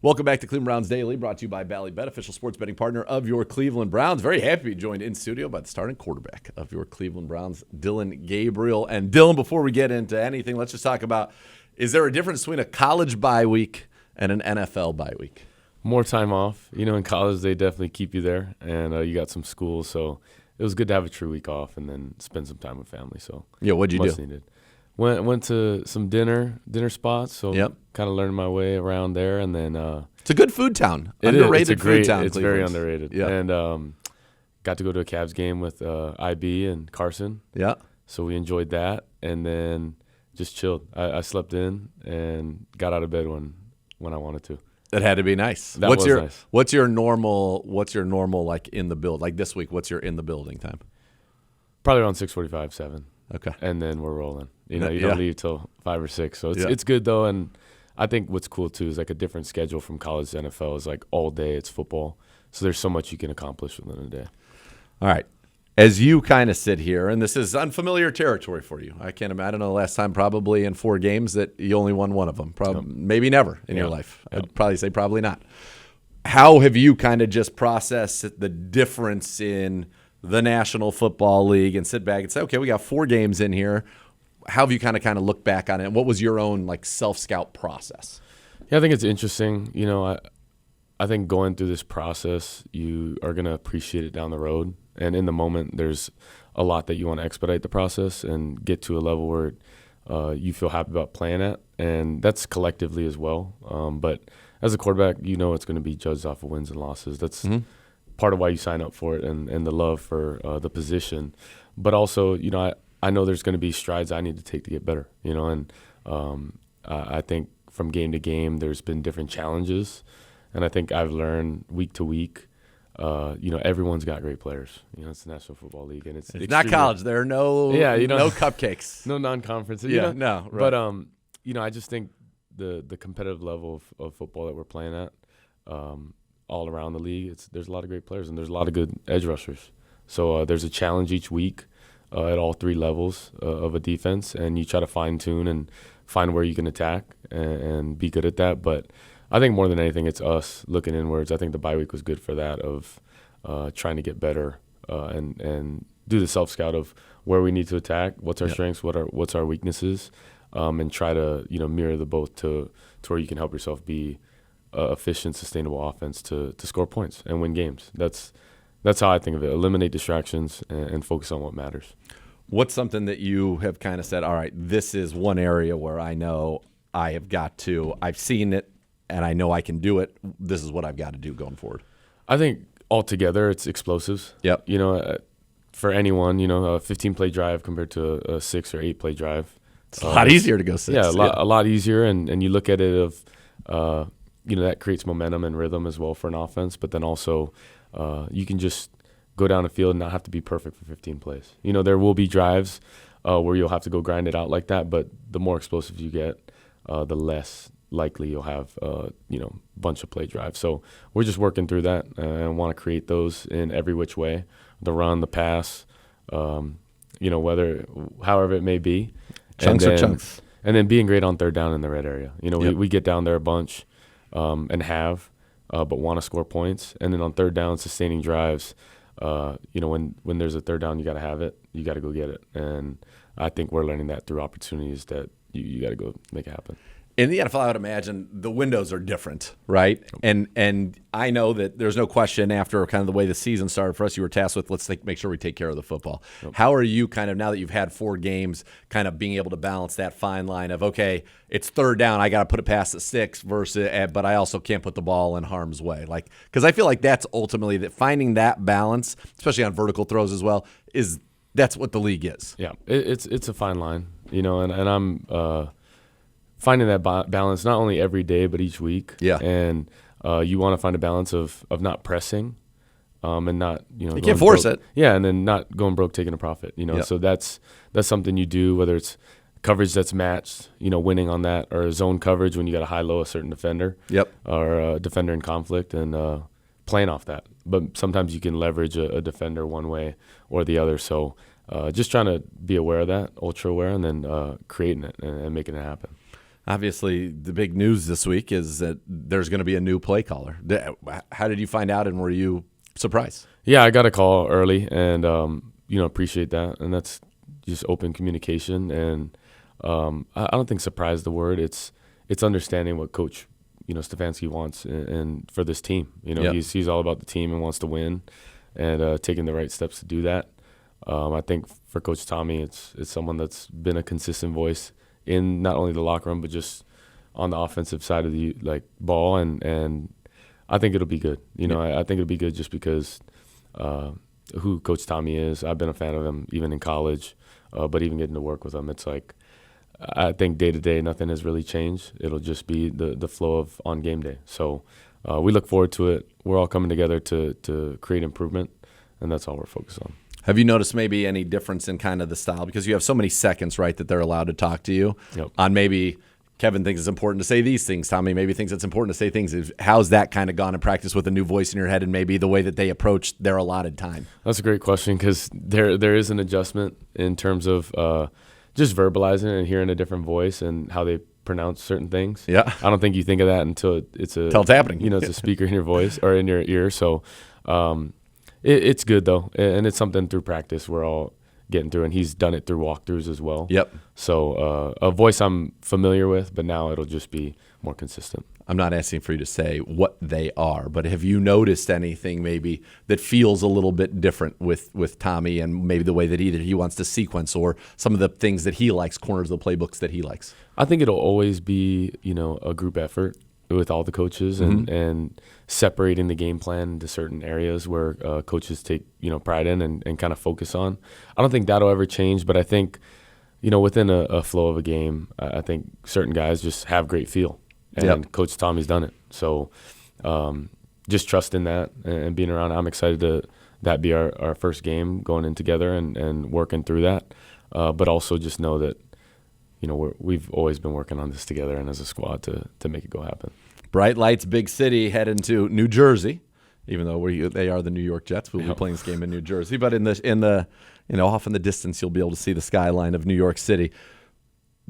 Welcome back to Cleveland Browns Daily, brought to you by Ballybet, official sports betting partner of your Cleveland Browns. Very happy to be joined in studio by the starting quarterback of your Cleveland Browns, Dillon Gabriel. And Dillon, before we get into anything, let's just talk about, is there a difference between a college bye week and an NFL bye week? More time off. You know, in college, they definitely keep you there, and you got some school, so it was good to have a true week off and then spend some time with family. So yeah, what'd you do? Needed. Went to some dinner spots, so kind of learning my way around there, and then it's a good food town. Underrated food town. It's very underrated. Yeah. And got to go to a Cavs game with IB and Carson. Yeah. So we enjoyed that, and then just chilled. I slept in and got out of bed when I wanted to. It had to be nice. Nice. What's your normal like in the build? Like this week, what's your in the building time? Probably around 6:45, 7. Okay. And then we're rolling. You know, you don't leave till 5 or 6. So it's good though, and I think what's cool too is like a different schedule from college to NFL is like all day it's football. So there's so much you can accomplish within a day. All right. As you kind of sit here, and this is unfamiliar territory for you. I can't imagine the last time probably in 4 games that you only won one of them. Maybe never in your life. I'd probably say probably not. How have you kind of just processed the difference in the National Football League and sit back and say, okay, we got 4 games in here. How have you kind of looked back on it? And what was your own like self-scout process? Yeah, I think it's interesting. You know, I think going through this process, you are going to appreciate it down the road. And in the moment, there's a lot that you want to expedite the process and get to a level where you feel happy about playing at. And that's collectively as well. But as a quarterback, you know it's going to be judged off of wins and losses. That's part of why you sign up for it and the love for the position. But also, you know, I know there's going to be strides I need to take to get better, you know. And I think from game to game, there's been different challenges. And I think I've learned week to week, you know, everyone's got great players. You know, it's the National Football League, and it's not college. There are no cupcakes, no non-conference. Yeah, no. Right. But you know, I just think the competitive level of football that we're playing at, all around the league, there's a lot of great players, and there's a lot of good edge rushers. So there's a challenge each week at all 3 levels of a defense, and you try to fine tune and find where you can attack and be good at that. But I think more than anything, it's us looking inwards. I think the bye week was good for that, of trying to get better and do the self-scout of where we need to attack, what's our strengths, what's our weaknesses, and try to, you know, mirror the both to where you can help yourself be efficient, sustainable offense to score points and win games. That's how I think of it. Eliminate distractions and focus on what matters. What's something that you have kind of said, all right, this is one area where I know I have got to, I've seen it, and I know I can do it. This is what I've got to do going forward. I think altogether it's explosives. Yep. You know, for anyone, you know, a 15-play drive compared to a 6 or 8-play drive. It's a lot easier to go 6. Yeah, a lot easier. And you look at it of, you know, that creates momentum and rhythm as well for an offense. But then also you can just go down the field and not have to be perfect for 15 plays. You know, there will be drives where you'll have to go grind it out like that. But the more explosive you get, the less likely you'll have, you know, bunch of play drives. So we're just working through that and want to create those in every which way, the run, the pass, you know, however it may be. Chunks are chunks. And then being great on third down in the red area. You know, we get down there a bunch and but want to score points. And then on third down, sustaining drives, you know, when there's a third down, you got to have it. You got to go get it. And I think we're learning that through opportunities that you got to go make it happen. In the NFL, I would imagine the windows are different, right? And I know that there's no question after kind of the way the season started for us, you were tasked with, make sure we take care of the football. Yep. How are you kind of, now that you've had 4 games, kind of being able to balance that fine line of, okay, it's third down, I got to put it past the 6 versus, but I also can't put the ball in harm's way. Like, because I feel like that's ultimately that finding that balance, especially on vertical throws as well, that's what the league is. Yeah, it's a fine line, you know, and I'm finding that balance not only every day but each week. Yeah. And you want to find a balance of not pressing and not, you know, you can't force it. Yeah, and then not going broke taking a profit, you know. Yeah. So that's something you do, whether it's coverage that's matched, you know, winning on that, or zone coverage when you got a high-low a certain defender. Yep. Or a defender in conflict and playing off that. But sometimes you can leverage a defender one way or the other. So just trying to be aware of that, ultra aware, and then creating it and making it happen. Obviously, the big news this week is that there's going to be a new play caller. How did you find out, and were you surprised? Yeah, I got a call early, and appreciate that, and that's just open communication. And I don't think surprise is the word. It's understanding what Coach Stefanski wants and for this team. Yep. He's all about the team and wants to win, and taking the right steps to do that. I think for Coach Tommy, it's someone that's been a consistent voice in not only the locker room but just on the offensive side of the ball, and I think it'll be good. I think it'll be good just because who Coach Tommy is. I've been a fan of him even in college, but even getting to work with him, it's like I think day to day nothing has really changed. It'll just be the flow of on game day. So we look forward to it. We're all coming together to create improvement, and that's all we're focused on. Have you noticed maybe any difference in kind of the style? Because you have so many seconds, right, that they're allowed to talk to you on maybe Kevin thinks it's important to say these things. Tommy maybe thinks it's important to say things. How's that kind of gone in practice with a new voice in your head and maybe the way that they approach their allotted time? That's a great question because there is an adjustment in terms of just verbalizing and hearing a different voice and how they pronounce certain things. Yeah. I don't think you think of that until it's happening. It's a speaker in your voice or in your ear. So it's good, though, and it's something through practice we're all getting through, and he's done it through walkthroughs as well. Yep. So a voice I'm familiar with, but now it'll just be more consistent. I'm not asking for you to say what they are, but have you noticed anything maybe that feels a little bit different with Tommy and maybe the way that either he wants to sequence or some of the things that he likes, corners of the playbooks that he likes? I think it'll always be, a group effort with all the coaches and separating the game plan into certain areas where coaches take, pride in and kind of focus on. I don't think that'll ever change, but I think, within a flow of a game, I think certain guys just have great feel. And Coach Tommy's done it. So just trusting that and being around. I'm excited to that be our first game going in together and working through that. But also just know that, we've always been working on this together and as a squad to make it go happen. Bright lights, big city, heading to New Jersey, even though they are the New York Jets. We'll be playing this game in New Jersey. But in the off in the distance, you'll be able to see the skyline of New York City.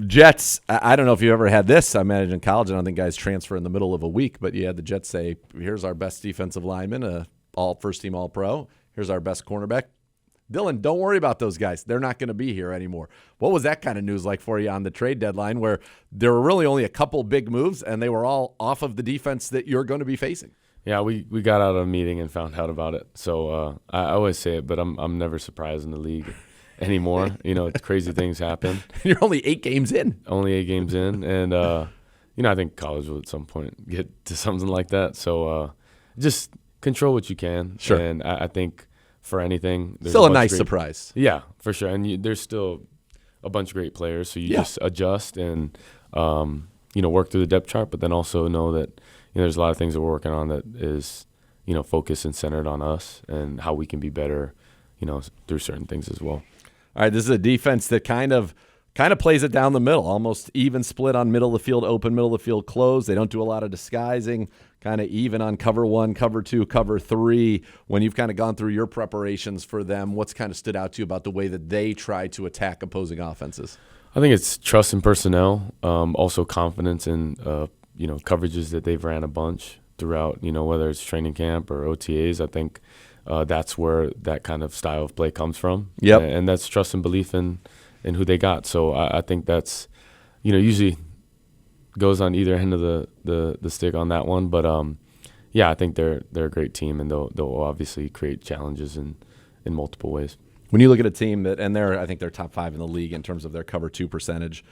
Jets, I don't know if you ever had this. I managed in college. I don't think guys transfer in the middle of a week, but you had the Jets say, here's our best defensive lineman, all first-team All-Pro. Here's our best cornerback. Dillon, don't worry about those guys. They're not going to be here anymore. What was that kind of news like for you on the trade deadline where there were really only a couple big moves and they were all off of the defense that you're going to be facing? Yeah, we got out of a meeting and found out about it. So I always say it, but I'm never surprised in the league anymore. Crazy things happen. You're only 8 games in. Only 8 games in. And, I think college will at some point get to something like that. So just control what you can. Sure. And I think for anything, there's still a nice surprise. Yeah, for sure. And there's still a bunch of great players. So you just adjust and, work through the depth chart, but then also know that, there's a lot of things that we're working on that is, focused and centered on us and how we can be better, through certain things as well. All right, this is a defense that kind of plays it down the middle, almost even split on middle of the field open, middle of the field closed. They don't do a lot of disguising, kind of even on cover 1, cover 2, cover 3. When you've kind of gone through your preparations for them, what's kind of stood out to you about the way that they try to attack opposing offenses? I think it's trust in personnel, also confidence in, coverages that they've ran a bunch throughout, whether it's training camp or OTAs. I think that's where that kind of style of play comes from. Yep. And that's trust and belief in who they got. So I think that's, usually goes on either end of the stick on that one. But I think they're a great team, and they'll obviously create challenges in multiple ways. When you look at a team that, and I think they're top 5 in the league in terms of their cover 2 percentage.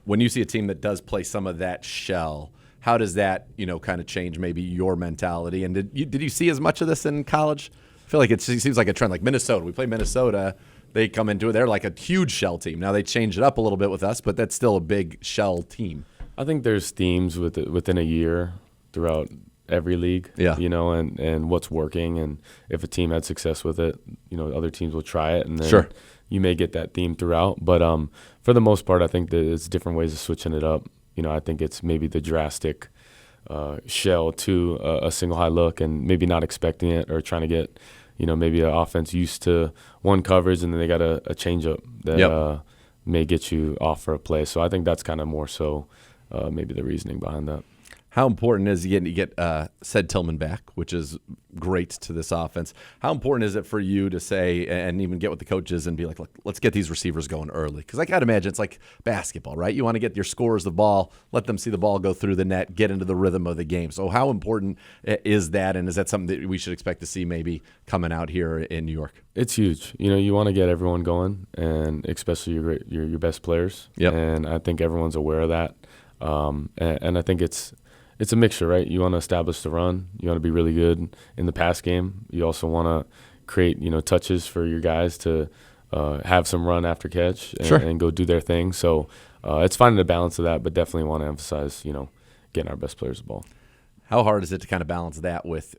When you see a team that does play some of that shell, how does that, kind of change maybe your mentality? And did you see as much of this in college? I feel like it seems like a trend. Like Minnesota, we play Minnesota. They come into it. They're like a huge shell team. Now they changed it up a little bit with us, but that's still a big shell team. I think there's themes within a year throughout every league. Yeah. And what's working, and if a team had success with it, other teams will try it, and then sure. You may get that theme throughout. But for the most part, I think that it's different ways of switching it up. I think it's maybe the drastic shell to a single high look and maybe not expecting it or trying to get, maybe an offense used to one coverage and then they got a change up that may get you off for a play. So I think that's kind of more so maybe the reasoning behind that. How important is it to get said Tillman back, which is great to this offense? How important is it for you to say and even get with the coaches and be like, look, let's get these receivers going early? Because I got to imagine it's like basketball, right? You want to get your scorers the ball, let them see the ball go through the net, get into the rhythm of the game. So how important is that, and is that something that we should expect to see maybe coming out here in New York? It's huge. You want to get everyone going, and especially your best players. Yep. And I think everyone's aware of that. And I think it's a mixture, right? You want to establish the run. You want to be really good in the pass game. You also want to create, touches for your guys to have some run after catch and go do their thing. So it's finding the balance of that, but definitely want to emphasize, getting our best players the ball. How hard is it to kind of balance that with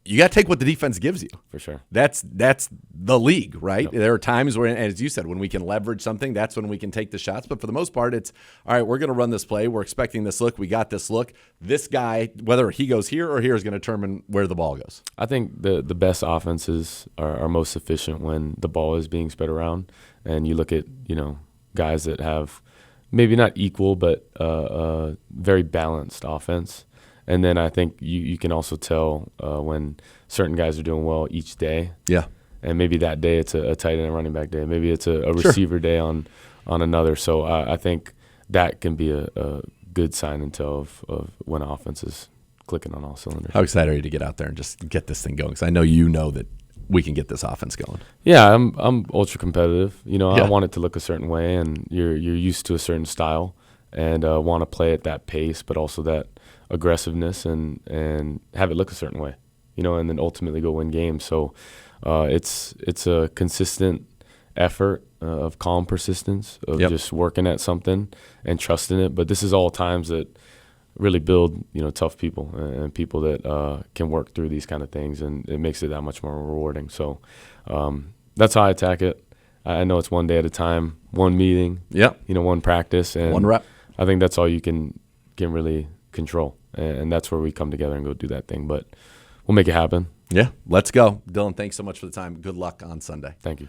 you got to take what the defense gives you? For sure. That's the league, right? Yep. There are times where, as you said, when we can leverage something, that's when we can take the shots. But for the most part, it's, all right, we're going to run this play. We're expecting this look. We got this look. This guy, whether he goes here or here, is going to determine where the ball goes. I think the best offenses are most efficient when the ball is being spread around. And you look at, guys that have maybe not equal, but very balanced offense. And then I think you can also tell when certain guys are doing well each day. Yeah. And maybe that day it's a tight end and running back day. Maybe it's a receiver day on another. So I think that can be a good sign and tell of when offense is clicking on all cylinders. How excited are you to get out there and just get this thing going? Because I know you know that we can get this offense going. Yeah, I'm ultra competitive. I want it to look a certain way, and you're used to a certain style and want to play at that pace, but also that aggressiveness and have it look a certain way, and then ultimately go win games. So it's a consistent effort of calm persistence of just working at something and trusting it. But this is all times that really build, tough people and people that can work through these kind of things, and it makes it that much more rewarding. So that's how I attack it. I know it's one day at a time, one meeting, one practice, and one rep. I think that's all you can really control, and that's where we come together and go do that thing. But we'll make it happen. Yeah, let's go. Dillon, thanks so much for the time. Good luck on Sunday. Thank you.